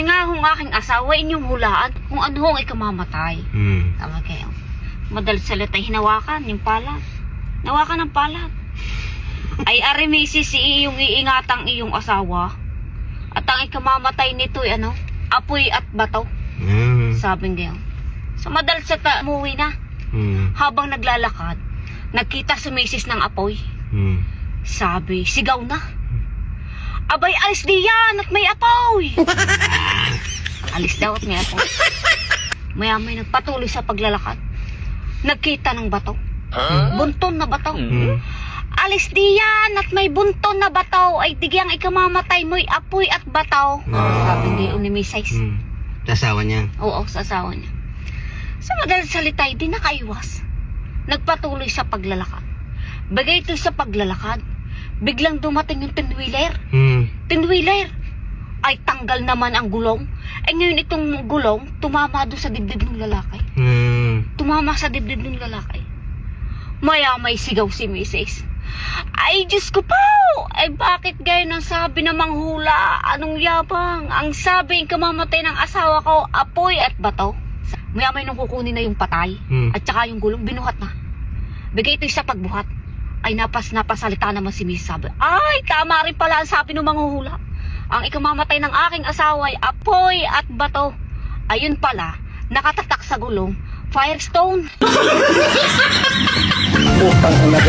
Ay nga hong aking asawa, inyong hulaan kung ano hong ikamamatay. Tama kayo. Madalas salita hinawakan yung palat. Nawakan ng palat. Ay arimisi si iyong iingatang iyong asawa. At ang ikamamatay nito ay ano? Apoy at bato. Sabi ngayon. So madalas sa umuwi na. Habang naglalakad, nagkita si misis ng apoy. Sabi, sigaw na. Abay, alis diyan at may apoy. Alis daw at may apoy. Maya-may nagpatuloy sa paglalakad. Nagkita ng bato. Bunton na bato. Alis diyan at may bunton na bato. Ay digyang ikamamatay mo'y apoy at bato. Sabi ngayon ni Misis. Sa asawa niya? Oo, sa asawa niya. Sa madalas salita, di nakaiwas. Nagpatuloy sa paglalakad. Bagay ito sa paglalakad, biglang dumating yung tinwheeler. Tinwheeler. Ay tanggal naman ang gulong. Ay ngayon itong gulong, tumama doon sa dibdib ng lalaki. Tumama sa dibdib ng lalaki. Maya may sigaw si Mrs. Ay Diyos ko po! Ay bakit gayon ang sabi ng manghula? Anong yabang? Ang sabi, kamamatay ng asawa ko, apoy at bato. Maya may nung kukunin na yung patay. At saka yung gulong, binuhat na. Bigay ito sa pagbuhat. Ay napasalita naman si Miss. Sabi, ay tama rin pala ang sabi ng manghula. Ang ikamamatay ng aking asawa ay apoy at bato. Ayun pala, nakatatak sa gulong, Firestone. Putang ina.